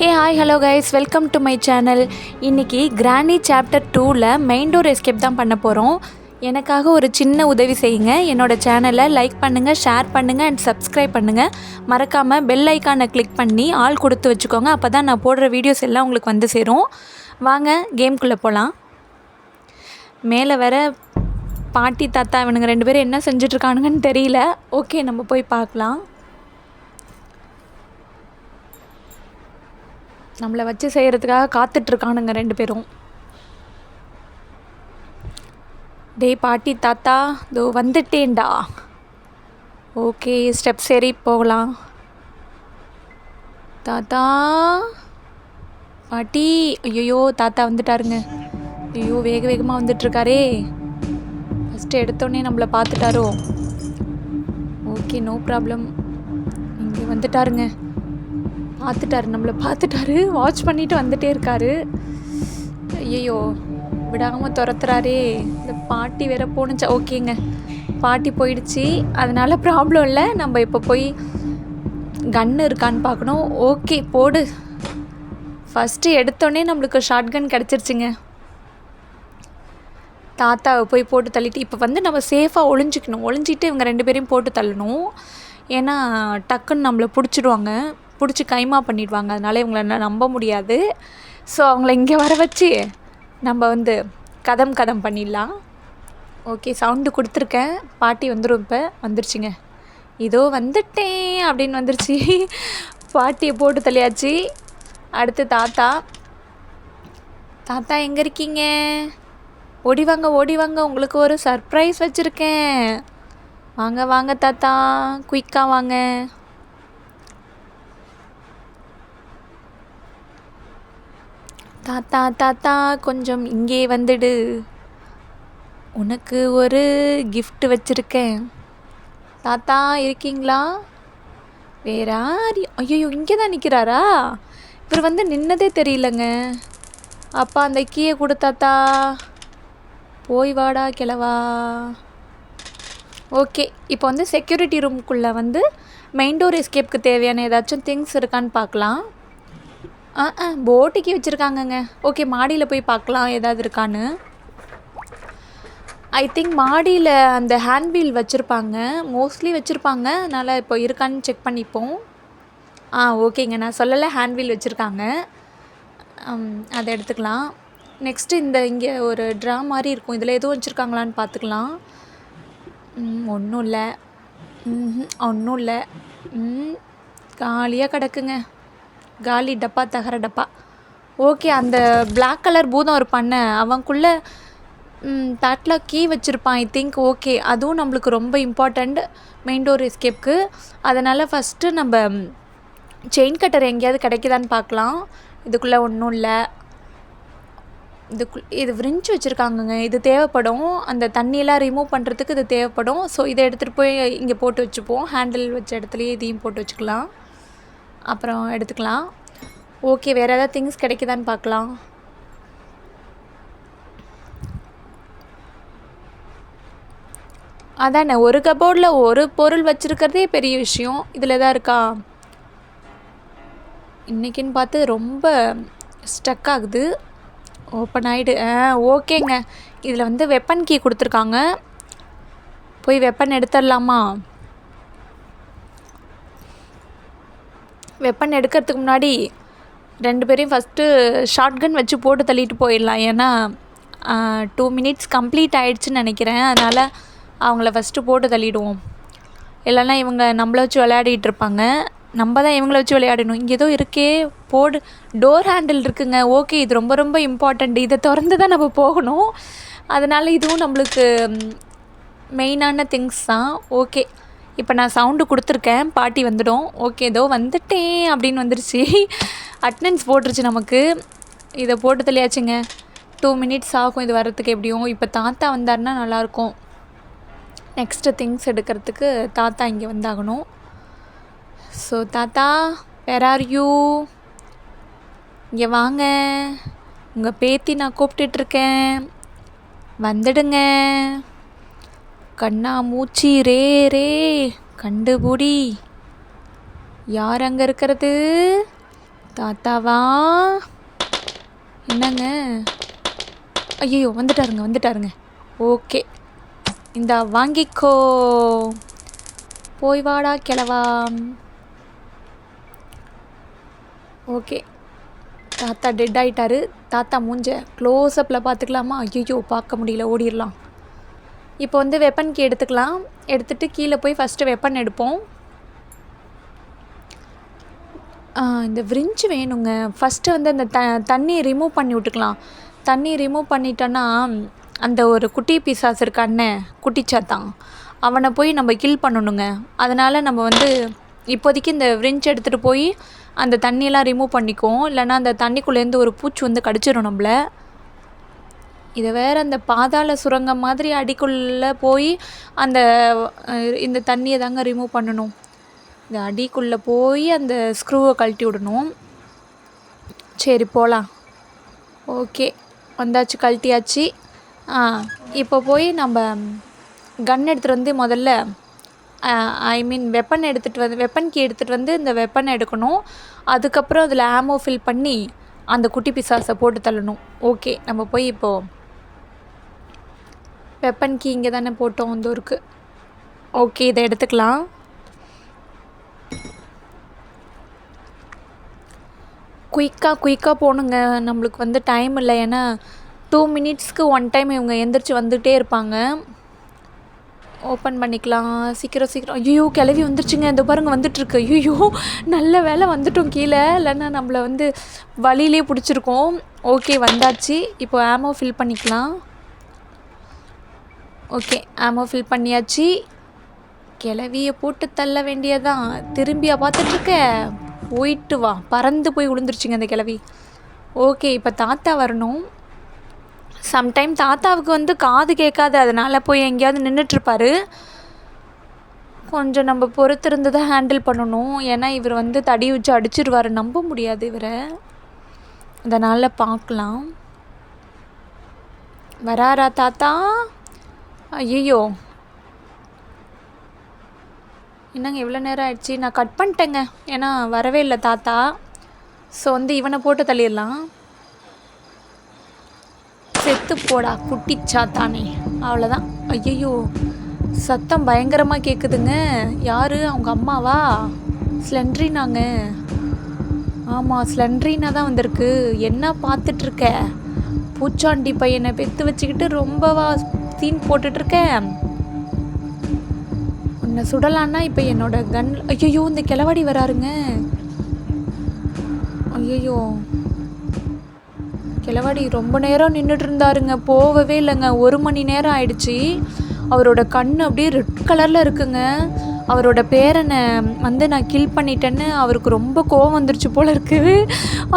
Hey hi hello guys, welcome to my channel. இன்றைக்கி கிராணி chapter 2ல் மெயின் டோர் எஸ்கேப் தான் பண்ண போகிறோம். எனக்காக ஒரு சின்ன உதவி செய்யுங்க. என்னோடய சேனலை லைக் பண்ணுங்கள், ஷேர் பண்ணுங்கள் அண்ட் சப்ஸ்கிரைப் பண்ணுங்கள். மறக்காமல் பெல் ஐக்கானை கிளிக் பண்ணி ஆல் கொடுத்து வச்சுக்கோங்க. அப்போ தான் நான் போடுற வீடியோஸ் எல்லாம் உங்களுக்கு வந்து சேரும். வாங்க கேம்குள்ளே போகலாம். மேலே வர பாட்டி தாத்தா இவனுங்க 2 பேரும் என்ன செஞ்சிட்ருக்கானுங்கன்னு தெரியல. ஓகே, நம்ம போய் பார்க்கலாம். நம்மளை வச்சு செய்கிறதுக்காக காத்துட்ருக்கானுங்க 2 பேரும். டேய் பாட்டி தாத்தா, இதோ வந்துட்டேன்டா. ஓகே, ஸ்டெப்ஸ் ஏறி போகலாம். தாத்தா பாட்டி, ஐயோ தாத்தா வந்துட்டாருங்க. ஐயோ வேக வேகமாக வந்துட்டுருக்காரே. ஃபஸ்ட்டு எடுத்தோடனே நம்மளை பார்த்துட்டாரோ. Okay, no problem. இங்கே வந்துட்டாருங்க. நம்மளை பார்த்துட்டாரு. வாட்ச் பண்ணிவிட்டு வந்துட்டே இருக்காரு. ஐயோ விடாமல் துரத்துறாரே. இந்த பாட்டி வேற போணுச்சா. ஓகேங்க, பாட்டி போயிடுச்சு, அதனால் ப்ராப்ளம் இல்லை. நம்ம இப்போ போய் கன்று இருக்கான்னு பார்க்கணும். ஓகே போடு. ஃபஸ்ட்டு எடுத்தோடனே நம்மளுக்கு ஷார்ட் கன் கிடச்சிருச்சுங்க. தாத்தாவை போய் போட்டு தள்ளிட்டு இப்போ வந்து நம்ம சேஃபாக ஒளிஞ்சிட்டு இவங்க 2 பேரையும் போட்டு தள்ளணும். ஏன்னா டக்குன்னு நம்மளை பிடிச்சி கைமா பண்ணிடுவாங்க. அதனால் இவங்கள நம்ப முடியாது. ஸோ அவங்கள இங்கே வர வச்சு நம்ம வந்து கதம் பண்ணிடலாம். ஓகே, சவுண்டு கொடுத்துருக்கேன். பாட்டி வந்துடும். இப்போ வந்துருச்சுங்க. இதோ வந்துட்டேன் அப்படின்னு வந்துருச்சு. பாட்டியை போட்டு தள்ளியாச்சு. அடுத்து தாத்தா எங்கே இருக்கீங்க? ஓடி வாங்க, உங்களுக்கு ஒரு சர்ப்ரைஸ் வச்சுருக்கேன். வாங்க தாத்தா, குயிக்காக வாங்க. தாத்தா கொஞ்சம் இங்கே வந்துடு. உனக்கு ஒரு gift வச்சுருக்கேன். தாத்தா இருக்கீங்களா? வேற ஐயோ இங்கே தான் நிற்கிறாரா? இவர் வந்து நின்னதே தெரியலங்க. அப்பா அந்த கீயை கொடு தாத்தா. போய் வாடா கிழவா. ஓகே, இப்போ வந்து செக்யூரிட்டி ரூமுக்குள்ளே வந்து மெயின் டோர் எஸ்கேப்புக்கு தேவையான ஏதாச்சும் திங்ஸ் இருக்கான்னு பார்க்கலாம். போட்டிக்கு வச்சுருக்காங்கங்க. ஓகே, மாடியில் போய் பார்க்கலாம் ஏதாவது இருக்கான்னு. ஐ திங்க் மாடியில் அந்த ஹேண்ட் வீல் வச்சுருப்பாங்க, மோஸ்ட்லி வச்சுருப்பாங்க. அதனால் இப்போ இருக்கான்னு செக் பண்ணிப்போம். ஓகேங்க, நான் சொல்லலை, ஹேண்ட் வீல் வச்சுருக்காங்க. அதை எடுத்துக்கலாம். நெக்ஸ்ட்டு இங்கே ஒரு ட்ரா மாதிரி இருக்கும். இதில் எதுவும் வச்சுருக்காங்களான்னு பார்த்துக்கலாம். ஒன்றும் இல்லை. காலியாக கிடக்குங்க. காலி டப்பா, தகர டப்பா. ஓகே, அந்த பிளாக் கலர் பூதம் ஒரு பண்ணை அவனுக்குள்ளே பேட்டில் கீ வச்சுருப்பான் ஐ திங்க். ஓகே, அதுவும் நம்மளுக்கு ரொம்ப இம்பார்ட்டண்ட் மெயின் டோர் எஸ்கேப்புக்கு. அதனால் ஃபஸ்ட்டு நம்ம செயின் கட்டர் எங்கேயாவது கிடைக்குதான்னு பார்க்கலாம். இதுக்குள்ளே ஒன்றும் இல்லை. இது விரிஞ்சு வச்சுருக்காங்கங்க. இது தேவைப்படும், அந்த தண்ணியெல்லாம் ரிமூவ் பண்ணுறதுக்கு இது தேவைப்படும். ஸோ இதை எடுத்துகிட்டு போய் இங்கே போட்டு வச்சுப்போம். ஹேண்டில் வச்ச இடத்துலையே இதையும் போட்டு வச்சுக்கலாம். அப்புறம் எடுத்துக்கலாம். ஓகே, வேறு ஏதாவது திங்ஸ் கிடைக்குதான்னு பார்க்கலாம். அதானே, ஒரு கபோர்டில் ஒரு பொருள் வச்சுருக்கிறதே பெரிய விஷயம். இதில் தான் இருக்கா? இன்றைக்கின்னு பார்த்து ரொம்ப ஸ்டக் ஆகுது. ஓப்பன் ஆகிடு. ஓகேங்க, இதில் வந்து வெப்பன் கீ கொடுத்துருக்காங்க. போய் வெப்பன் எடுத்துடலாமா? வெப்பன் எடுக்கிறதுக்கு முன்னாடி 2 பேரையும் ஃபஸ்ட்டு ஷார்ட் கன் வச்சு போட்டு தள்ளிட்டு போயிடலாம். ஏன்னா 2 minutes கம்ப்ளீட் ஆகிடுச்சின்னு நினைக்கிறேன். அதனால் அவங்கள ஃபஸ்ட்டு போட்டு தள்ளிடுவோம். இல்லைன்னா இவங்க நம்மளை வச்சு விளையாடிட்டு இருப்பாங்க. நம்ம தான் இவங்கள வச்சு விளையாடணும். இங்கே ஏதோ இருக்கே, போடு. டோர் ஹேண்டில் இருக்குங்க. ஓகே, இது ரொம்ப ரொம்ப இம்பார்ட்டண்ட். இதை திறந்து தான் நம்ம போகணும். அதனால் இதுவும் நம்மளுக்கு மெயினான திங்ஸ் தான். ஓகே, இப்போ நான் சவுண்டு கொடுத்துருக்கேன். பாட்டி வந்துடும். ஓகே, ஏதோ வந்துட்டேன் அப்படின்னு வந்துருச்சு. அட்டனன்ஸ் போட்டுருச்சு நமக்கு. இதை போட்டு தள்ளியாச்சுங்க. 2 minutes ஆகும் இது வர்றதுக்கு எப்படியும். இப்போ தாத்தா வந்தாருன்னா நல்லாயிருக்கும். நெக்ஸ்ட்டு திங்ஸ் எடுக்கிறதுக்கு தாத்தா இங்கே வந்தாகணும். ஸோ தாத்தா, வேர் ஆர் யூ? இங்கே வாங்க, உங்கள் பேத்தி நான் கூப்பிட்டுட்ருக்கேன். வந்துடுங்க. கண்ணா மூச்சி ரே கண்டுபுடி. யார் அங்கே இருக்கிறது? தாத்தாவா என்னங்க? ஐயோ வந்துட்டாருங்க. ஓகே, இந்தா வாங்கிக்கோ, போய் வாடா கிழவா. ஓகே, தாத்தா டெட் ஆகிட்டாரு. தாத்தா மூஞ்ச க்ளோஸ்அப்பில் பார்த்துக்கலாமா? ஐயோ பார்க்க முடியல, ஓடிடலாம். இப்போ வந்து வெப்பன் கீ எடுத்துக்கலாம். எடுத்துகிட்டு கீழே போய் ஃபஸ்ட்டு வெப்பன் எடுப்போம். இந்த விரிஞ்சு வேணுங்க. ஃபஸ்ட்டு வந்து அந்த தண்ணியை ரிமூவ் பண்ணி விட்டுக்கலாம். தண்ணி ரிமூவ் பண்ணிட்டோன்னா அந்த ஒரு குட்டி பிசாஸ் இருக்கானே, குட்டிச்சாத்தான், அவனை போய் நம்ம கில் பண்ணணுங்க. அதனால் நம்ம வந்து இப்போதைக்கு இந்த விரிஞ்சு எடுத்துகிட்டு போய் அந்த தண்ணியெல்லாம் ரிமூவ் பண்ணிக்குவோம். இல்லைன்னா அந்த தண்ணிக்குள்ளேருந்து ஒரு பூச்சி வந்து கடிச்சிடும் நம்மளை. இதை வேறு அந்த பாதாள சுரங்கம் மாதிரி அடிக்குள்ளே போய் அந்த இந்த தண்ணியை தாங்க ரிமூவ் பண்ணணும். இந்த அடிக்குள்ளே போய் அந்த ஸ்க்ரூவை கழட்டி விடணும். சரி போகலாம். ஓகே, வந்தாச்சு, கழட்டியாச்சு. இப்போ போய் நம்ம கன் எடுத்துகிட்டு வந்து முதல்ல வெப்பன் எடுத்துகிட்டு வந்து வெப்பன் கீ எடுத்துகிட்டு வந்து இந்த வெப்பனை எடுக்கணும். அதுக்கப்புறம் அதில் ஆமோ ஃபில் பண்ணி அந்த குட்டி பிசாஸை போட்டு தள்ளணும். ஓகே, நம்ம போய் இப்போது வெப்பன் கீ இங்கே தானே போட்டோம், இந்த ஊருக்கு. ஓகே, இதை எடுத்துக்கலாம். குயிக்காக போகணுங்க. நம்மளுக்கு வந்து டைம் இல்லை. ஏன்னா 2 மினிட்ஸ்க்கு 1 டைம் இவங்க எந்திரிச்சு வந்துகிட்டே இருப்பாங்க. ஓப்பன் பண்ணிக்கலாம், சீக்கிரம். ஐயோ கிளவி வந்துருச்சுங்க, இந்த பாருங்க வந்துட்டுருக்கு. ஐயோ நல்ல வேலை வந்துட்டோம் கீழே, இல்லைன்னா நம்மளை வந்து வழியிலே பிடிச்சிருக்கோம். ஓகே, வந்தாச்சு. இப்போ ஆமோ ஃபில் பண்ணிக்கலாம். ஓகே, ஆமோ ஃபில் பண்ணியாச்சு. கிளவியை போட்டு தள்ள வேண்டியதான். திரும்பியா பார்த்துட்ருக்க? போயிட்டு வா. பறந்து போய் விழுந்துருச்சுங்க அந்த கிளவி. ஓகே, இப்போ தாத்தா வரணும். சம்டைம் தாத்தாவுக்கு வந்து காது கேட்காது, அதனால் போய் எங்கேயாவது நின்றுட்டுருப்பாரு. கொஞ்சம் நம்ம பொறுத்திருந்து தான் ஹேண்டில் பண்ணணும். ஏன்னா இவர் வந்து தடி வச்சு அடிச்சிருவார், நம்ப முடியாது இவரை. அதனால் பார்க்கலாம். வராரா தாத்தா? ஐயோ என்னங்க இவ்வளோ நேரம் ஆயிடுச்சு. நான் கட் பண்ணிட்டேங்க, ஏன்னா வரவே இல்லை தாத்தா. ஸோ வந்து இவனை போட்டு தள்ளிடலாம். செத்து போடா குட்டிச்சாத்தானே, அவ்வளோதான். ஐயோ சத்தம் பயங்கரமாக கேட்குதுங்க. யார்? அவங்க அம்மாவா? ஸ்லெண்ட்ரினாங்க. ஆமாம், ஸ்லெண்ட்ரினா தான் வந்திருக்கு. என்ன பார்த்துட்ருக்க? பூச்சாண்டி பையனை பெற்று வச்சுக்கிட்டு ரொம்பவா சீன் போட்டுட்ருக்கேன். உன்னை சுடலான்னா இப்போ என்னோட கன். ஐயோ இந்த கிளவாடி வராருங்க. ஐயோ கிளவாடி ரொம்ப நேரம் நின்றுட்டு இருந்தாருங்க, போகவே இல்லைங்க. 1 மணி நேரம் ஆயிடுச்சு. அவரோட கண் அப்படியே ரெட் கலரில் இருக்குங்க. அவரோட பேரனை வந்து நான் கில் பண்ணிட்டேன்னு அவருக்கு ரொம்ப கோவம் வந்துருச்சு போல் இருக்குது.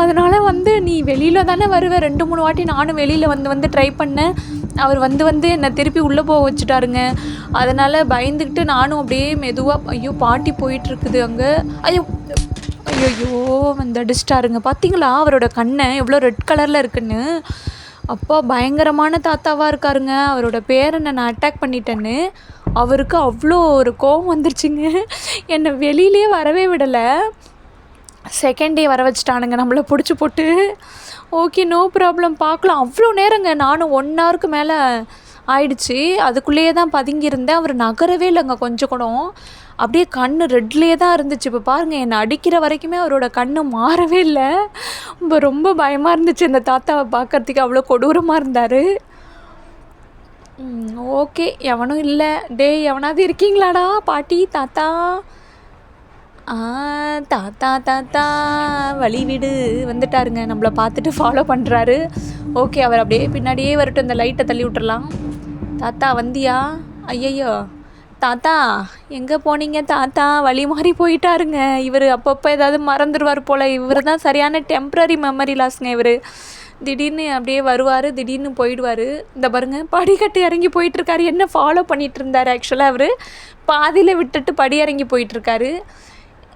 அதனால் வந்து நீ வெளியில் தானே வருவேன், 2-3 வாட்டி நானும் வெளியில் வந்து ட்ரை பண்ணேன். அவர் வந்து என்னை திருப்பி உள்ளே போக வச்சுட்டாருங்க. அதனால் பயந்துக்கிட்டு நானும் அப்படியே மெதுவாக, ஐயோ பாட்டி போயிட்டுருக்குது அங்கே. ஐயோ வந்து அடிச்சிட்டாருங்க. பார்த்தீங்களா அவரோட கண்ணை எவ்வளோ ரெட் கலரில் இருக்குன்னு? அப்பா பயங்கரமான தாத்தாவாக இருக்காருங்க. அவரோட பேரனை நான் அட்டாக் பண்ணிட்டேன்னு அவருக்கு அவ்வளோ ஒரு கோவம் வந்துருச்சுங்க. என்னை வெளியிலே வரவே விடலை. செகண்ட் டே வர வச்சுட்டானுங்க நம்மளை பிடிச்சி போட்டு. ஓகே, நோ ப்ராப்ளம், பார்க்கலாம். அவ்வளோ நேரங்க, நானும் 1 ஹவருக்கு மேலே ஆயிடுச்சு. அதுக்குள்ளேயே தான் பதுங்கியிருந்தேன். அவர் நகரவே இல்லைங்க கொஞ்சம் கூட. அப்படியே கண் ரெட்லேயே தான் இருந்துச்சு. இப்போ பாருங்கள், என்னை அடிக்கிற வரைக்குமே அவரோட கண் மாறவே இல்லை. ரொம்ப பயமாக இருந்துச்சு அந்த தாத்தாவை பார்க்குறதுக்கு, அவ்வளோ கொடூரமாக இருந்தார். ஓகே, எவனும் இல்லை. எவனாவது இருக்கீங்களாடா? பாட்டி, தாத்தா? தாத்தா வழி விடு வந்துட்டாருங்க. நம்மளை பார்த்துட்டு ஃபாலோ பண்ணுறாரு. ஓகே, அவர் அப்படியே பின்னாடியே வரட்டும். இந்த லைட்டை தள்ளி விட்டுறலாம். தாத்தா வந்தியா? ஐயையோ தாத்தா எங்கே போனீங்க தாத்தா? வழி மாறி போயிட்டாருங்க. இவர் அப்பப்போ ஏதாவது மறந்துடுவார் போல். இவர் தான் சரியான டெம்ப்ரரி மெமரி லாஸ்ங்க. இவர் திடீர்னு அப்படியே வருவார், திடீர்னு போயிடுவார். இந்த பாருங்க, படிக்கட்டு இறங்கி போயிட்டுருக்காரு. என்ன ஃபாலோ பண்ணிகிட்டு இருந்தார் ஆக்சுவலாக. அவர் பாதியில் விட்டுட்டு படி இறங்கி போயிட்டுருக்காரு.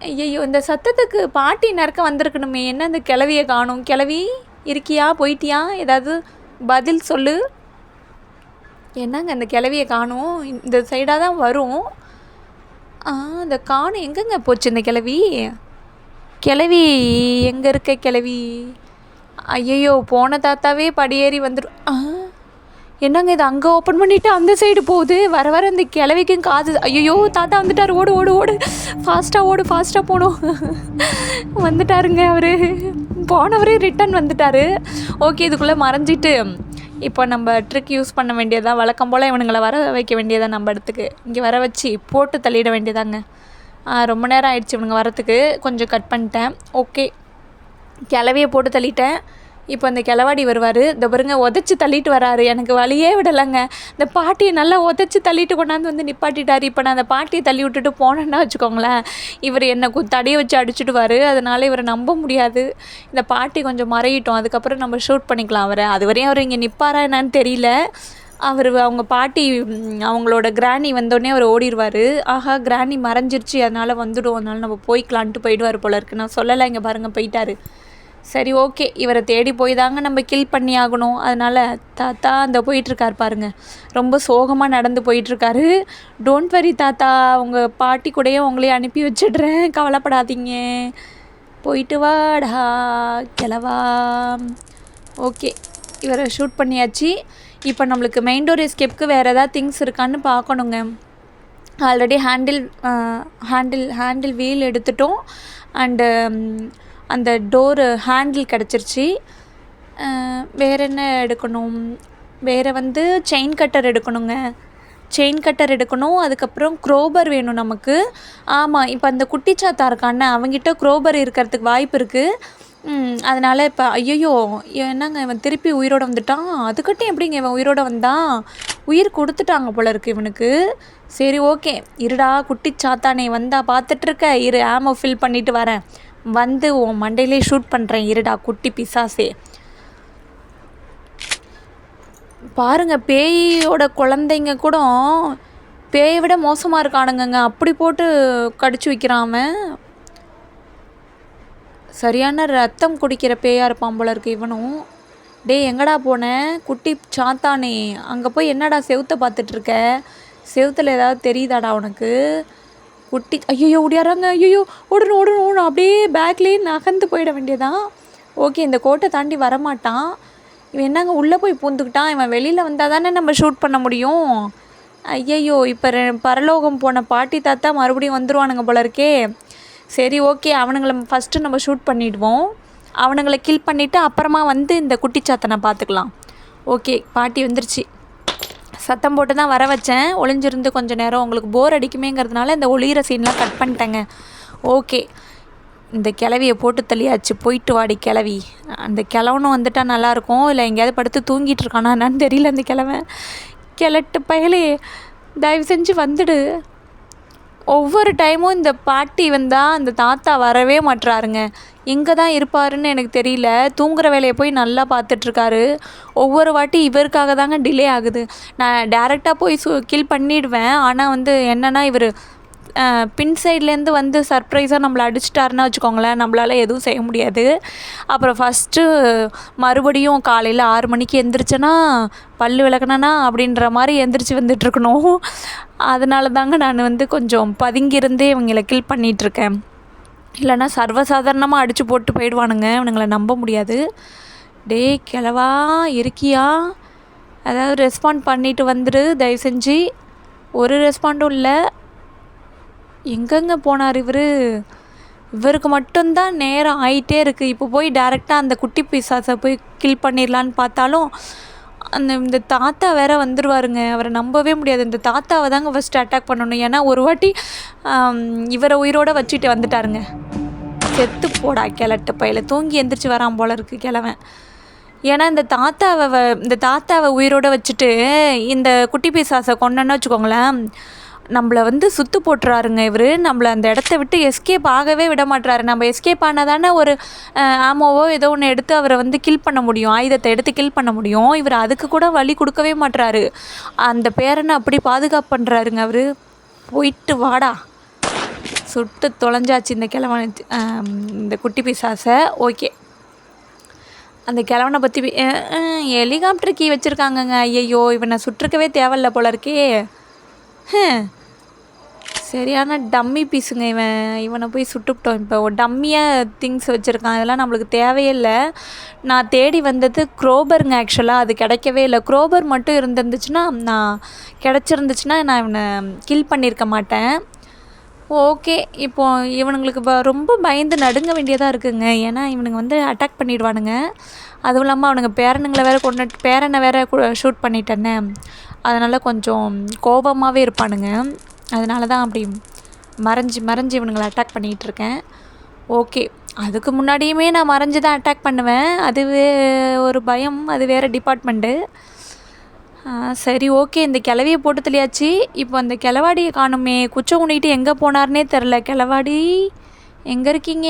ஐயோ இந்த சத்தத்துக்கு பாட்டி நறுக்க வந்திருக்கணுமே. என்ன இந்த கிளவியை காணும்? கிளவி இருக்கியா? போயிட்டியா? ஏதாவது பதில் சொல்லு. என்னங்க இந்த கிளவியை காணும்? இந்த சைடாக தான் வரும். இந்த காணும் எங்கெங்க போச்சு இந்த கிளவி? கிளவி எங்கே இருக்க கிளவி? ஐயையோ, போன தாத்தாவே படியேறி வந்துடும். என்னங்க இது அங்கே ஓப்பன் பண்ணிவிட்டு அந்த சைடு போகுது. வர வர இந்த கிளவிக்கும் காது. ஐயோ, தாத்தா வந்துட்டார், ஓடு ஓடு ஓடு, ஃபாஸ்ட்டாக ஓடு, ஃபாஸ்ட்டாக போகணும். வந்துட்டாருங்க அவர். போனவரே ரிட்டன் வந்துட்டார். ஓகே, இதுக்குள்ளே மறைஞ்சிட்டு இப்போ நம்ம ட்ரிக் யூஸ் பண்ண வேண்டியதான். வழக்கம் போல் இவனுங்களை வர வைக்க வேண்டியதான். நம்ம இடத்துக்கு இங்கே வர வச்சு போட்டு தள்ளிட வேண்டியதாங்க. ரொம்ப நேரம் ஆயிடுச்சு இவனுங்க வரத்துக்கு. கொஞ்சம் கட் பண்ணிட்டேன். ஓகே, கிளவியை போட்டு தள்ளிட்டேன். இப்போ அந்த கிளவாடி வருவார். இந்த பாருங்க, உதச்சி தள்ளிட்டு வராரு. எனக்கு வழியே விடலைங்க. இந்த பாட்டியை நல்லா உதச்சி தள்ளிட்டு கொண்டாந்து வந்து நிப்பாட்டிட்டார். இப்போ நான் அந்த பாட்டியை தள்ளி விட்டுட்டு போனேன்னா வச்சுக்கோங்களேன், இவர் என்னை தடியை வச்சு அடிச்சுடுவார். அதனால் இவரை நம்ப முடியாது. இந்த பாட்டி கொஞ்சம் மறையிட்டோம், அதுக்கப்புறம் நம்ம ஷூட் பண்ணிக்கலாம் அவரை. அது வரையும் அவர் இங்கே நிற்பாரா என்னான்னு தெரியல. அவங்க பாட்டி அவங்களோட கிராணி வந்தோடனே அவர் ஓடிடுவார். ஆஹா, கிராணி மறைஞ்சிருச்சு, அதனால் வந்துடும், அதனால் நம்ம போய்க்கலான்ட்டு போயிடுவார் போல இருக்குது. நான் சொல்லலை, இங்கே பாருங்கள் போயிட்டார். சரி, ஓகே, இவரை தேடி போய் தாங்க நம்ம கில் பண்ணி ஆகணும். அதனால் தாத்தா அந்த போயிட்டுருக்கார் பாருங்கள், ரொம்ப சோகமாக நடந்து போயிட்டுருக்காரு. டோன்ட் வரி தாத்தா, உங்கள் பாட்டி கூடயே உங்களையே அனுப்பி வச்சிடுறேன், கவலைப்படாதீங்க, போயிட்டு வாடா கிளவா. ஓகே, இவரை ஷூட் பண்ணியாச்சு. இப்போ நம்மளுக்கு மெயின் டோர் எஸ்கேப்புக்கு வேறு ஏதாவது திங்ஸ் இருக்கான்னு பார்க்கணுங்க. ஆல்ரெடி ஹேண்டில் வீல் எடுத்துட்டோம். அண்டு அந்த டோரு ஹேண்டில் கிடச்சிருச்சு. வேறு என்ன எடுக்கணும்? வேறு செயின் கட்டர் எடுக்கணுங்க. செயின் கட்டர் எடுக்கணும். அதுக்கப்புறம் க்ரோபர் வேணும் நமக்கு. ஆமாம், இப்போ அந்த குட்டிச்சாத்தா இருக்கான்னு அவங்ககிட்ட க்ரோபர் இருக்கிறதுக்கு வாய்ப்பு இருக்குது. அதனால் இப்போ ஐயோ, என்னங்க இவன் திருப்பி உயிரோடு வந்துட்டான். அதுக்கிட்டும் எப்படிங்க இவன் உயிரோடு வந்தான்? உயிர் கொடுத்துட்டாங்க போல இருக்குது இவனுக்கு. சரி, ஓகே, இருடா குட்டிச்சாத்தானே வந்தா பார்த்துட்ருக்க, இரு ஆமோ ஃபில் பண்ணிவிட்டு வரேன், வந்து உன் மண்டையிலே ஷூட் பண்ணுறேன், இருடா குட்டி பிசாசே. பாருங்கள், பேயோட குழந்தைங்க கூட பேயை விட மோசமாக இருக்கானுங்கங்க. அப்படி போட்டு கடிச்சு வைக்கிறான் அவன். சரியான ரத்தம் குடிக்கிற பேயாக இருப்பான் போல இருக்கு இவனும். டேய், எங்கடா போனேன் குட்டி சாத்தானே? அங்கே போய் என்னடா செவுத்தை பார்த்துட்ருக்க? செவுத்தில் ஏதாவது தெரியுதாடா உனக்கு? குட்டி ஐயோ ஓடியாராங்க. ஐயோ, ஓடணும் ஓடணும் ஓடணும், அப்படியே பேக்லேயே நகர்ந்து போயிட வேண்டியதான். ஓகே, இந்த கோட்டை தாண்டி வரமாட்டான் இவன். என்னங்க உள்ளே போய் பூந்துக்கிட்டான் இவன். வெளியில் வந்தால் தானே நம்ம ஷூட் பண்ண முடியும். ஐயையோ, இப்போ பரலோகம் போன பாட்டி தாத்தா மறுபடியும் வந்துடுவானுங்க போல இருக்கே. சரி, ஓகே, அவனுங்களை ஃபஸ்ட்டு நம்ம ஷூட் பண்ணிவிடுவோம். அவனுங்களை கில் பண்ணிவிட்டு அப்புறமா இந்த குட்டிச்சாத்தனை பார்த்துக்கலாம். ஓகே, பாட்டி வந்துருச்சு. சத்தம் போட்டு தான் வர வச்சேன். ஒளிஞ்சிருந்து கொஞ்சம் நேரம் உங்களுக்கு போர் அடிக்குமேங்கிறதுனால இந்த ஒளிகிற சீன்லாம் கட் பண்ணிட்டேங்க. ஓகே, இந்த கிளவியை போட்டு தள்ளியாச்சு. போயிட்டு வாடி கிளவி. அந்த கிழவனும் வந்துட்டால் நல்லாயிருக்கும். இல்லை எங்கேயாவது படுத்து தூங்கிட்டு இருக்கானா என்னன்னு தெரியல. அந்த கிழட்டு பயலே, தயவு செஞ்சு வந்துடு. ஒவ்வொரு டைமும் இந்த பாட்டி வந்தால் அந்த தாத்தா வரவே மாட்டுறாருங்க. எங்கே தான் இருப்பாருன்னு எனக்கு தெரியல. தூங்குகிற வேலையை போய் நல்லா பார்த்துட்ருக்காரு. ஒவ்வொரு வாட்டி இவருக்காக தாங்க டிலே ஆகுது. நான் டேரெக்டாக போய் கில் பண்ணிவிடுவேன். ஆனால் என்னென்னா இவர் பின் சைட்லேருந்து சர்ப்ரைஸாக நம்மளை அடிச்சிட்டாருன்னா வச்சுக்கோங்களேன், நம்மளால் எதுவும் செய்ய முடியாது. அப்புறம் ஃபஸ்ட்டு மறுபடியும் காலையில் 6 மணிக்கு எந்திரிச்சேன்னா பல் விளக்குனா அப்படின்ற மாதிரி எந்திரிச்சு வந்துட்டுருக்கணும். அதனால தாங்க நான் கொஞ்சம் பதுங்கியிருந்தே இவங்களை கில் பண்ணிகிட்ருக்கேன். இல்லைனா சர்வசாதாரணமாக அடித்து போட்டு போயிடுவானுங்க. இவனுங்களை நம்ப முடியாது. டே கிளவா இருக்கியா? அதாவது ரெஸ்பாண்ட் பண்ணிவிட்டு வந்துடு தயவு செஞ்சு. ஒரு ரெஸ்பாண்டும் இல்லை. எங்கெங்கே போனார் இவருக்கு மட்டும்தான் நேரம் ஆகிட்டே இருக்குது. இப்போ போய் டேரெக்டாக அந்த குட்டி பிசாசை போய் கில் பண்ணிடலான்னு பார்த்தாலும் இந்த தாத்தா வேறு வந்துடுவாருங்க. அவரை நம்பவே முடியாது. இந்த தாத்தாவை தாங்க ஃபஸ்ட்டு அட்டாக் பண்ணணும். ஏன்னா ஒரு வாட்டி இவரை உயிரோடு வச்சுட்டு வந்துட்டாருங்க. செத்து போடா கிழட்டு பையில. தூங்கி எந்திரிச்சு வரான் போல இருக்குது கிழவன். ஏன்னா இந்த தாத்தாவை உயிரோடு வச்சுட்டு இந்த குட்டி பிசாசை கொண்டோன்னு வச்சுக்கோங்களேன், நம்மளை சுற்று போட்டுறாருங்க இவர். நம்மளை அந்த இடத்த விட்டு எஸ்கேப் ஆகவே விட மாட்டுறாரு. நம்ம எஸ்கேப் ஆனால் தானே ஒரு ஆமோவோ ஏதோ ஒன்று எடுத்து அவரை கில் பண்ண முடியும், ஆயுதத்தை எடுத்து கில் பண்ண முடியும். இவர் அதுக்கு கூட வழி கொடுக்கவே மாட்டுறாரு. அந்த பேரனை அப்படி பாதுகாப்பு பண்ணுறாருங்க அவர். போயிட்டு வாடா. சுட்டு தொலைஞ்சாச்சு இந்த கிழவனை, இந்த குட்டி பிசாசை. ஓகே, அந்த கிழவனை பற்றி ஹெலிகாப்டர் கீ வச்சுருக்காங்கங்க. ஐயையோ, இவனை சுட்டிருக்கவே தேவையில்ல போல இருக்கே. சரியான டம்மி பீஸுங்க இவனை போய் சுட்டுவிட்டோம். இப்போ டம்மியாக திங்ஸ் வச்சுருக்கான், இதெல்லாம் நம்மளுக்கு தேவையே இல்லை. நான் தேடி வந்தது க்ரோபருங்க. ஆக்சுவலாக அது கிடைக்கவே இல்லை. க்ரோபர் மட்டும் இருந்துருந்துச்சுன்னா கிடச்சிருந்துச்சுன்னா நான் இவனை கில் பண்ணியிருக்க மாட்டேன். ஓகே, இப்போது இவனுங்களுக்கு ரொம்ப பயந்து நடுங்க வேண்டியதாக இருக்குங்க. ஏன்னா இவனுங்க வந்து அட்டாக் பண்ணிடுவானுங்க. அதுவும் இல்லாமல் அவனுங்க பேரனை வேற ஷூட் பண்ணிட்டேன்னு, அதனால் கொஞ்சம் கோபமாகவே இருப்பானுங்க. அதனால தான் அப்படி மறைஞ்சு இவனுங்களை அட்டாக் பண்ணிகிட்ருக்கேன். ஓகே, அதுக்கு முன்னாடியுமே நான் மறைஞ்சு தான் அட்டாக் பண்ணுவேன். அது ஒரு பயம், அது வேறு டிபார்ட்மெண்ட்டு. சரி, ஓகே, இந்த கிளவியை போட்டு தெளியாச்சு. இப்போ அந்த கிளவாடியை காணுமே, குச்சம் ஊனிட்டு எங்கே போனார்னே தெரில. கிளவாடி எங்கே இருக்கீங்க?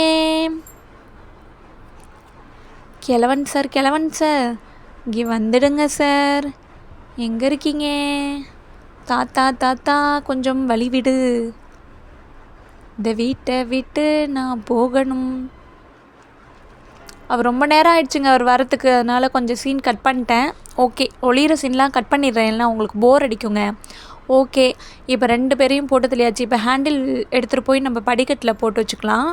கிழவன் சார் இங்கே வந்துடுங்க சார். எங்கே இருக்கீங்க? தாத்தா கொஞ்சம் வழி விடு, இந்த வீட்டை விட்டு நான் போகணும். அவர் ரொம்ப நேரம் ஆயிடுச்சுங்க அவர் வரத்துக்கு, அதனால் கொஞ்சம் சீன் கட் பண்ணிட்டேன். ஓகே, ஒளிகிற சீன்லாம் கட் பண்ணிடுறேன், இல்லைனா உங்களுக்கு போர் அடிக்குங்க. ஓகே, இப்போ 2 பேரையும் போட்டு தெளியாச்சு. இப்போ ஹேண்டில் எடுத்துகிட்டு போய் நம்ம படிக்கட்டில் போட்டு வச்சுக்கலாம்.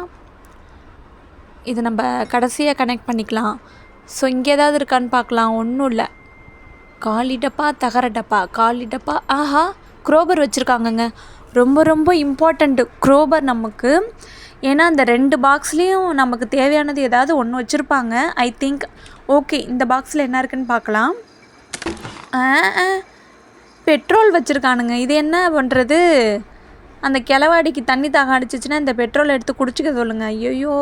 இது நம்ம கடைசியாக கனெக்ட் பண்ணிக்கலாம். ஸோ இங்கே ஏதாவது இருக்கான்னு பார்க்கலாம். ஒன்றும் இல்லை. காலி டப்பா, தகர டப்பா, காலி டப்பா. ஆஹா, க்ரோபர் வச்சுருக்காங்கங்க. ரொம்ப இம்பார்ட்டண்ட்டு க்ரோபர் நமக்கு. ஏன்னா அந்த 2 பாக்ஸ்லேயும் நமக்கு தேவையானது ஏதாவது ஒன்று வச்சுருப்பாங்க, ஐ திங்க். ஓகே, இந்த பாக்ஸில் என்ன இருக்குன்னு பார்க்கலாம். பெட்ரோல் வச்சுருக்கானுங்க. இது என்ன பண்ணுறது? அந்த கிளவாடிக்கு தண்ணி தாக அடிச்சிச்சின்னா இந்த பெட்ரோல் எடுத்து குடிச்சிக்க சொல்லுங்க. ஐயோ,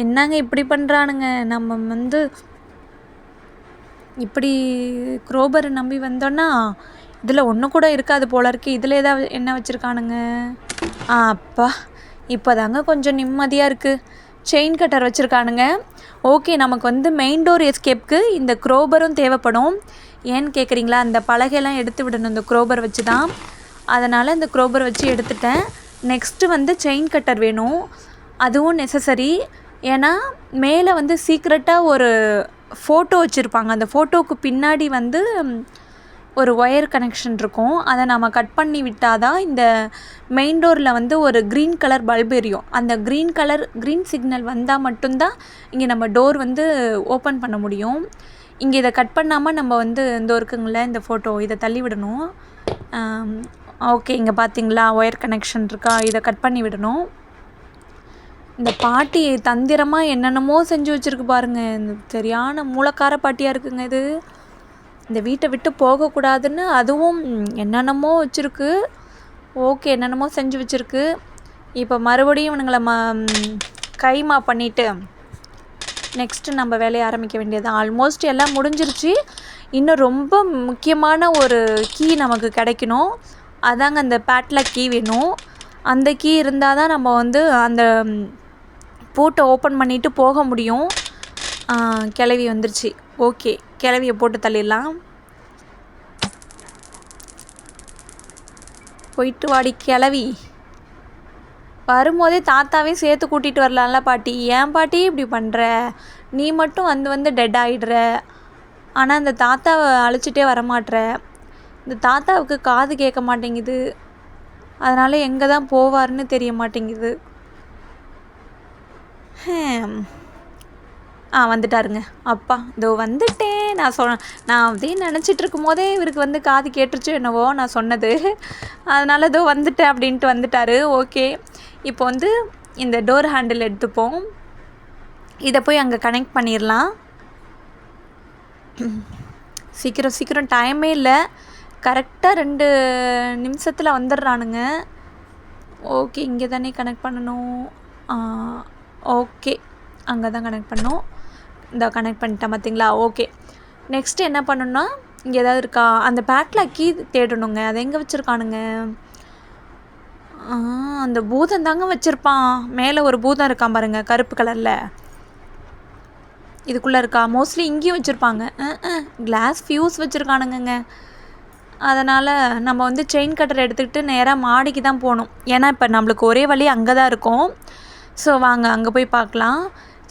என்னங்க இப்படி பண்ணுறானுங்க? நம்ம வந்து இப்படி க்ரோபரை நம்பி வந்தோன்னா இதில் ஒன்று கூட இருக்காது போல இருக்குது. இதில் ஏதாவது என்ன வச்சுருக்கானுங்க? அப்பா, இப்போ தாங்க கொஞ்சம் நிம்மதியாக இருக்குது. Chain cutter வச்சுருக்கானுங்க. ஓகே, நமக்கு வந்து மெயின் டோர் எஸ்கேப்க்கு இந்த க்ரோபரும் தேவைப்படும். ஏன்னு கேட்குறீங்களா? அந்த பலகையெல்லாம் எடுத்து விடணும் இந்த க்ரோபர் வச்சு தான். அதனால் இந்த க்ரோபர் வச்சு எடுத்துட்டேன். நெக்ஸ்ட்டு வந்து செயின் கட்டர் வேணும், அதுவும் நெசசரி. ஏன்னா மேலே வந்து சீக்ரெட்டாக ஒரு ஃபோட்டோ வச்சுருப்பாங்க. அந்த ஃபோட்டோவுக்கு பின்னாடி வந்து ஒரு ஒயர் கனெக்ஷன் இருக்கும். அதை நம்ம கட் பண்ணி விட்டால் தான் இந்த மெயின் டோரில் வந்து ஒரு க்ரீன் கலர் பல்ப் எரியும். அந்த க்ரீன் சிக்னல் வந்தால் மட்டும்தான் இங்கே நம்ம டோர் வந்து ஓப்பன் பண்ண முடியும். இங்கே இதை கட் பண்ணாமல் நம்ம வந்து இந்த இருக்குங்கள இந்த ஃபோட்டோ, இதை தள்ளி விடணும். ஓகே, இங்கே பார்த்தீங்களா ஒயர் கனெக்ஷன் இருக்கா? இதை கட் பண்ணி விடணும். இந்த பாட்டி தந்திரமாக என்னென்னமோ செஞ்சு வச்சுருக்கு பாருங்கள். இந்த சரியான மூலக்கார பாட்டியாக இருக்குங்க இது. இந்த வீட்டை விட்டு போகக்கூடாதுன்னு அதுவும் என்னென்னமோ வச்சுருக்கு. ஓகே, என்னென்னமோ செஞ்சு வச்சுருக்கு. இப்போ மறுபடியும் இவனுங்களை கைமா பண்ணிவிட்டு நெக்ஸ்ட்டு நம்ம வேலையை ஆரம்பிக்க வேண்டியது. ஆல்மோஸ்ட் எல்லாம் முடிஞ்சிருச்சு. இன்னும் ரொம்ப முக்கியமான ஒரு கீ நமக்கு கிடைக்கணும். அதாங்க அந்த பேட்லாக் கீ வேணும். அந்த கீ இருந்தால் தான் நம்ம வந்து அந்த பூட்டை ஓப்பன் பண்ணிவிட்டு போக முடியும். கிளவி வந்துருச்சு. ஓகே, கிளவியை போட்டு தள்ளிடலாம். போயிட்டு வாடி கிளவி. வரும்போதே தாத்தாவே சேர்த்து கூட்டிகிட்டு வரலாம்ல பாட்டி. ஏன் பாட்டி இப்படி பண்ணுற? நீ மட்டும் வந்து டெட் ஆகிடுற, ஆனால் அந்த தாத்தாவை அழைச்சிட்டே வரமாட்ற. இந்த தாத்தாவுக்கு காது கேட்க மாட்டேங்குது, அதனால் எங்கே தான் போவார்னு தெரிய மாட்டேங்குது. வந்துட்டாருங்க. அப்பா, இதோ வந்துட்டேன். நான் அதே நினச்சிட்டு இருக்கும் போதே இவருக்கு வந்து காது கேட்டுருச்சோ என்னவோ நான் சொன்னது. அதனால் இதோ வந்துட்டேன் அப்படின்ட்டு வந்துட்டார். ஓகே, இப்போ வந்து இந்த டோர் ஹேண்டில் எடுத்துப்போம். இதை போய் அங்கே கனெக்ட் பண்ணிடலாம். சீக்கிரம் டைமே இல்லை. கரெக்டாக 2 நிமிஷத்தில் வந்துடுறானுங்க. ஓகே, இங்கே தானே கனெக்ட் பண்ணணும். ஓகே, அங்கே தான் கனெக்ட் பண்ணோம். இந்த கனெக்ட் பண்ணிட்டேன் பார்த்தீங்களா? ஓகே, நெக்ஸ்ட்டு என்ன பண்ணணுன்னா இங்கே ஏதாவது இருக்கா? அந்த பேட்லாக் கீ தேடணுங்க. அதை எங்கே வச்சுருக்கானுங்க? அந்த பூதம் தாங்க வச்சுருப்பான். மேலே ஒரு பூதம் இருக்கான் பாருங்கள், கருப்பு கலரில். இதுக்குள்ளே இருக்கா? மோஸ்ட்லி இங்கேயும் வச்சுருப்பாங்க. கிளாஸ் ஃபியூஸ் வச்சுருக்கானுங்க. அதனால் நம்ம வந்து செயின் கட்டர் எடுத்துக்கிட்டு நேராக மாடிக்கு தான் போகணும். ஏன்னா இப்போ நம்மளுக்கு ஒரே வழி அங்கே தான் இருக்கும். ஸோ வாங்க அங்கே போய் பார்க்கலாம்.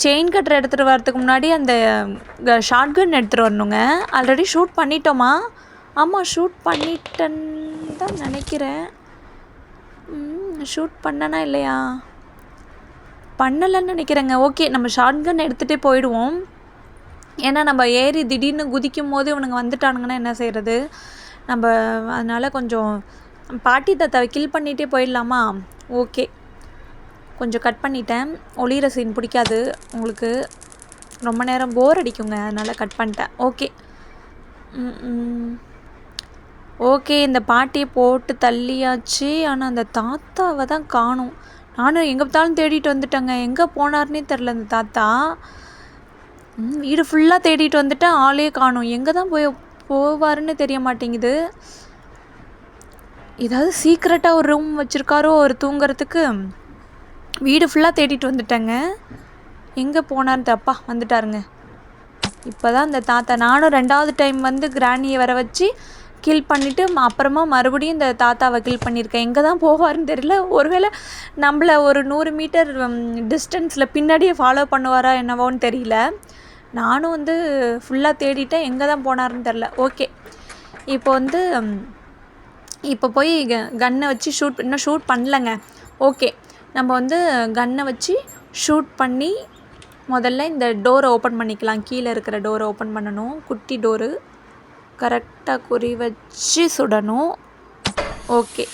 செயின் கட்டர் எடுத்துகிட்டு வரதுக்கு முன்னாடி அந்த ஷார்ட் கன் எடுத்துகிட்டு வரணுங்க. ஆல்ரெடி ஷூட் பண்ணிட்டோமா? ஆமாம், ஷூட் பண்ணிட்டேன்னு தான் நினைக்கிறேன். ஷூட் பண்ணனா இல்லையா? பண்ணலைன்னு நினைக்கிறேங்க. ஓகே, நம்ம ஷார்ட் கன் எடுத்துகிட்டே போயிடுவோம். ஏன்னா நம்ம ஏறி திடீர்னு குதிக்கும் போது இவனுங்க வந்துட்டானுங்கன்னா என்ன செய்கிறது? நம்ம அதனால் கொஞ்சம் பாட்டி தாத்தாவை கில் பண்ணிகிட்டே போயிடலாமா? ஓகே, கொஞ்சம் கட் பண்ணிட்டேன். ஒளிகிற சீன் பிடிக்காது உங்களுக்கு, ரொம்ப நேரம் போர் அடிக்குங்க, அதனால் கட் பண்ணிட்டேன். ஓகே ஓகே, இந்த பாட்டியை போட்டு தள்ளியாச்சு. ஆனால் அந்த தாத்தாவை தான் காணும். நானும் எங்கே பார்த்தாலும் தேடிட்டு வந்துட்டேங்க. எங்கே போனார்னே தெரில அந்த தாத்தா. வீடு ஃபுல்லாக தேடிட்டு வந்துட்டேன், ஆளே காணும். எங்கே தான் போவாருன்னு தெரிய மாட்டேங்குது. ஏதாவது சீக்ரெட்டாக ஒரு ரூம் வச்சுருக்காரோ ஒரு தூங்குறதுக்கு. வீடு ஃபுல்லாக தேடிட்டு வந்துட்டேங்க, எங்கே போனார்னு தப்பா வந்துட்டாருங்க. இப்போ தான் இந்த தாத்தா, நானும் 2வது டைம் வந்து கிராணியை வர வச்சு கில் பண்ணிவிட்டு அப்புறமா மறுபடியும் இந்த தாத்தாவை கில் பண்ணியிருக்கேன். எங்கே தான் போவார்னு தெரியல. ஒருவேளை நம்மளை ஒரு 100 மீட்டர் டிஸ்டன்ஸில் பின்னாடியே ஃபாலோ பண்ணுவாரா என்னவோன்னு தெரியல. நானும் வந்து ஃபுல்லாக தேடிட்டேன், எங்கே தான் போனார்னு தெரில. ஓகே, இப்போ போய் கன்னை வச்சு இன்னும் ஷூட் பண்ணலைங்க. ஓகே, நம்ம வந்து கன்னை வச்சு ஷூட் பண்ணி முதல்ல இந்த டோரை ஓப்பன் பண்ணிக்கலாம். கீழே இருக்கிற டோரை ஓப்பன் பண்ணணும். குட்டி டோரு கரெக்டாக குறி வச்சு சுடணும். ஓகே,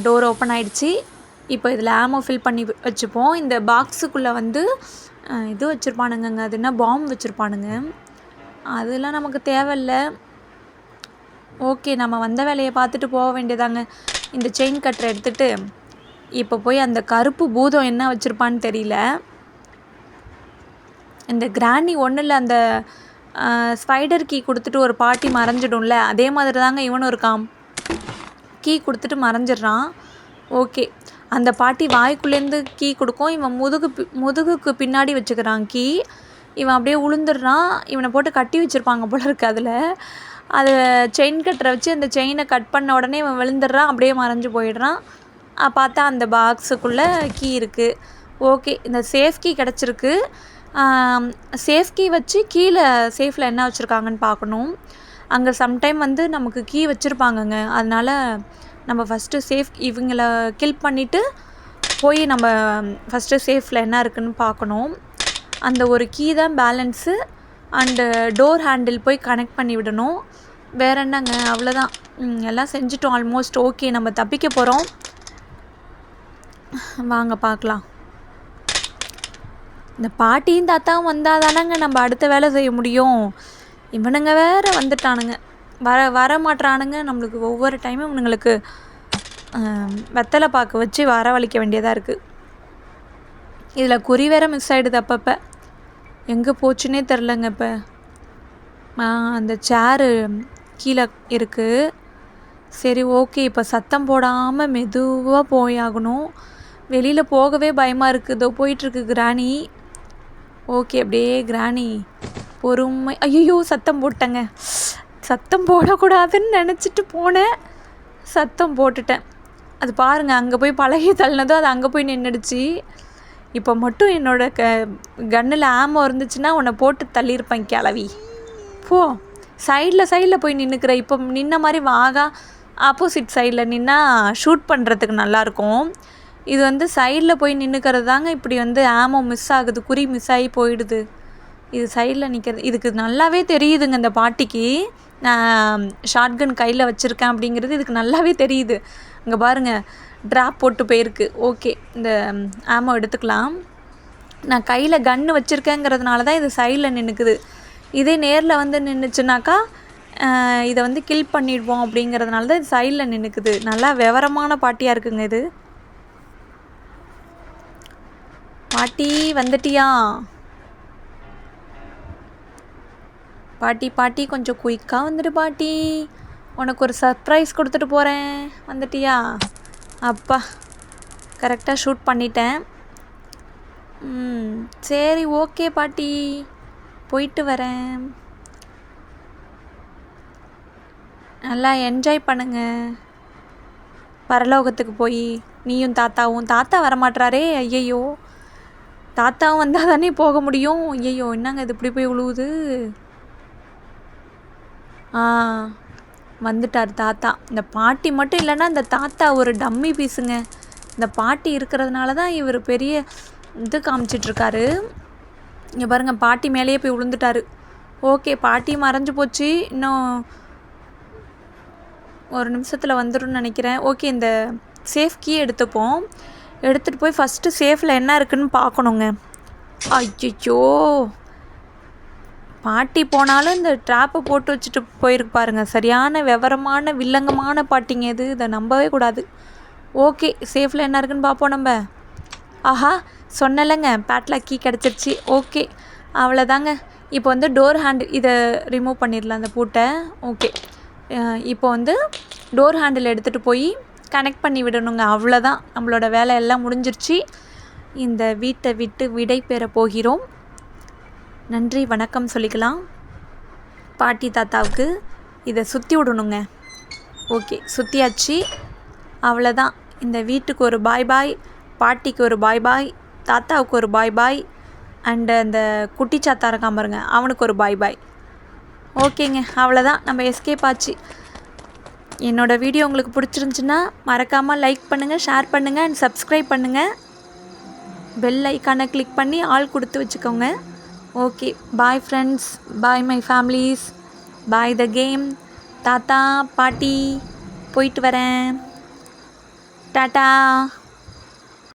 டோர் ஓப்பன் ஆகிடுச்சு. இப்போ இதில் ஆமோ ஃபில் பண்ணி வச்சுப்போம். இந்த பாக்ஸுக்குள்ளே வந்து இது வச்சுருப்பானுங்க, அது என்ன பாம்பு வச்சுருப்பானுங்க. அதெல்லாம் நமக்கு தேவையில்லை. ஓகே, நம்ம வந்த வேலையை பார்த்துட்டு போக வேண்டியதாங்க. இந்த செயின் கட்டரை எடுத்துகிட்டு இப்போ போய் அந்த கருப்பு பூதம் என்ன வச்சுருப்பான்னு தெரியல. இந்த கிராணி ஒன்றில் அந்த ஸ்பைடர் கீ கொடுத்துட்டு ஒரு பாட்டி மறைஞ்சிடும்ல, அதே மாதிரி தாங்க இவனும் இருக்கான். கீ கொடுத்துட்டு மறைஞ்சிட்றான். ஓகே, அந்த பாட்டி வாய்க்குள்ளேருந்து கீ கொடுக்கும், இவன் முதுகுக்கு பின்னாடி வச்சுக்கிறான் கீ. இவன் அப்படியே உளுந்துடுறான். இவனை போட்டு கட்டி வச்சுருப்பாங்க போல இருக்குது. அதில் அதை செயின் கட்டரை வச்சு அந்த செயினை கட் பண்ண உடனே இவன் விழுந்துடுறான், அப்படியே மறைஞ்சு போயிடுறான். பார்த்தா அந்த பாக்ஸுக்குள்ளே கீ இருக்குது. ஓகே, இந்த சேஃப் கீ கிடச்சிருக்கு. சேஃப் கீ வச்சு கீழே சேஃபில் என்ன வச்சுருக்காங்கன்னு பார்க்கணும். அங்கே சம்டைம் வந்து நமக்கு கீ வச்சுருப்பாங்கங்க. அதனால் நம்ம ஃபஸ்ட்டு இவங்களை கில் பண்ணிவிட்டு போய் நம்ம ஃபஸ்ட்டு சேஃபில் என்ன இருக்குதுன்னு பார்க்கணும். அந்த ஒரு கீ தான் பேலன்ஸு. அண்டு டோர் ஹேண்டில் போய் கனெக்ட் பண்ணி விடணும். வேறு என்னங்க, அவ்வளோதான். எல்லாம் செஞ்சுட்டோம் ஆல்மோஸ்ட். ஓகே, நம்ம தப்பிக்க போகிறோம். வாங்க பார்க்கலாம். இந்த பாட்டியும் தாத்தாவும் வந்தால் தானேங்க நம்ம அடுத்த வேலை செய்ய முடியும். இவனுங்க வேறு வந்துட்டானுங்க, வர மாட்டுறானுங்க. நம்மளுக்கு ஒவ்வொரு டைமும் இவனுங்களுக்கு வெத்தலை பாக்கு வச்சு வரவழைக்க வேண்டியதாக இருக்குது. இதில் குறி வேற மிஸ் ஆகிடுது அப்பப்போ. எங்கே போச்சுன்னே தெரிலங்க. இப்போ அந்த சேரு கீழே இருக்குது. சரி, ஓகே, இப்போ சத்தம் போடாமல் மெதுவாக போயாகணும். வெளியில் போகவே பயமாக இருக்குது. இதோ போயிட்டுருக்கு கிராணி. ஓகே, அப்படியே கிராணி பொறுமை. ஐயோ, சத்தம் போட்டேங்க. சத்தம் போடக்கூடாதுன்னு நினச்சிட்டு போனேன், சத்தம் போட்டுட்டேன். அது பாருங்கள், அங்கே போய் பழகி தள்ளினதும் அது அங்கே போய் நின்றுடுச்சு. இப்போ மட்டும் என்னோடய கன்னில் ஆமோ இருந்துச்சுன்னா உன்னை போட்டு தள்ளியிருப்பேன் கிளவி. போ, சைடில் போய் நின்றுக்கிற. இப்போ நின்ன மாதிரி வாகா ஆப்போசிட் சைடில் நின்னா ஷூட் பண்ணுறதுக்கு நல்லாயிருக்கும். இது வந்து சைடில் போய் நின்றுக்கிறது தாங்க இப்படி வந்து ஆமோ மிஸ் ஆகுது, குறி மிஸ் ஆகி போயிடுது. இது சைடில் நிற்கிறது. இதுக்கு நல்லாவே தெரியுதுங்க இந்த பாட்டிக்கு நான் ஷார்ட்கன் கையில் வச்சுருக்கேன் அப்படிங்கிறது இதுக்கு நல்லாவே தெரியுது. இங்கே பாருங்கள், ட்ராப் போட்டு போயிருக்கு. ஓகே, இந்த ஆமோ எடுத்துக்கலாம். நான் கையில் கன்று வச்சுருக்கேங்கிறதுனால தான் இது சைடில் நின்றுக்குது. இதே நேரில் வந்து நின்றுச்சுனாக்கா இதை வந்து கில் பண்ணிடுவோம் அப்படிங்கிறதுனால தான் இது சைடில் நின்றுக்குது. நல்லா விவரமான பாட்டியாக இருக்குங்க இது. பாட்டி வந்துட்டியா? பாட்டி கொஞ்சம் குயிக்காக வந்துடு பாட்டி, உனக்கு ஒரு சர்ப்ரைஸ் கொடுத்துட்டு போகிறேன். வந்துட்டியா? அப்பா, கரெக்டாக ஷூட் பண்ணிட்டேன். சரி, ஓகே பாட்டி, போயிட்டு வரேன். நல்லா என்ஜாய் பண்ணுங்க பரலோகத்துக்கு போய். நீயும் தாத்தாவும். தாத்தா வரமாட்டாரே. ஐயையோ, தாத்தாவும் வந்தால் தானே போக முடியும். ஐயையோ, என்னங்க இது இப்படி போய் விழுவுது. வந்துட்டார் தாத்தா. இந்த பாட்டி மட்டும் இல்லைன்னா இந்த தாத்தா ஒரு டம்மி பீஸுங்க. இந்த பாட்டி இருக்கிறதுனால தான் இவர் பெரிய இது காமிச்சிட்ருக்காரு. இங்கே பாருங்கள், பாட்டி மேலேயே போய் விழுந்துட்டாரு. ஓகே, பாட்டி மறைஞ்சு போச்சு. இன்னும் ஒரு நிமிஷத்தில் வந்துடும் நினைக்கிறேன். ஓகே, இந்த சேஃப் கீ எடுத்துப்போம். எடுத்துகிட்டு போய் ஃபஸ்ட்டு சேஃபில் என்ன இருக்குதுன்னு பார்க்கணுங்க. ஐயோ, பாட்டி போனாலும் இந்த ட்ராப்பை போட்டு வச்சுட்டு போயிருக்கு பாருங்கள். சரியான விவரமான வில்லங்கமான பாட்டிங்க இது. இதை நம்பவே கூடாது. ஓகே, சேஃபில் என்ன இருக்குதுன்னு பார்ப்போம் நம்ம. ஆஹா, சொன்னலைங்க, பேட்லாக் கீ கிடச்சிருச்சு. ஓகே, அவ்வளோதாங்க. இப்போ வந்து டோர் ஹேண்டில் இதை ரிமூவ் பண்ணிடலாம் அந்த பூட்டை. ஓகே, இப்போ வந்து டோர் ஹேண்டில் எடுத்துகிட்டு போய் கனெக்ட் பண்ணி விடணுங்க. அவ்வளோதான், நம்மளோட வேலை எல்லாம் முடிஞ்சிருச்சு. இந்த வீட்டை விட்டு விடை பெற போகிறோம். நன்றி வணக்கம் சொல்லிக்கலாம் பாட்டி தாத்தாவுக்கு. இதை சுற்றி விடணுங்க. ஓகே, சுற்றியாச்சு. அவ்வளோதான். இந்த வீட்டுக்கு ஒரு பாய் பாய், பாட்டிக்கு ஒரு பாய் பாய், தாத்தாவுக்கு ஒரு பாய் பாய், அண்டு அந்த குட்டி சாத்தா இருக்கான் பாருங்க, அவனுக்கு ஒரு பாய் பாய். ஓகேங்க, அவ்வளோதான், நம்ம எஸ்கேப் ஆச்சு. என்னோடய வீடியோ உங்களுக்கு பிடிச்சிருந்துச்சின்னா மறக்காமல் லைக் பண்ணுங்கள், ஷேர் பண்ணுங்கள் அண்ட் சப்ஸ்கிரைப் பண்ணுங்கள். பெல் ஐக்கானை கிளிக் பண்ணி ஆல் கொடுத்து வச்சுக்கோங்க. Okay, bye friends, bye my families, bye the game. தாத்தா பாட்டி போயிட்டு வரேன். டாட்டா.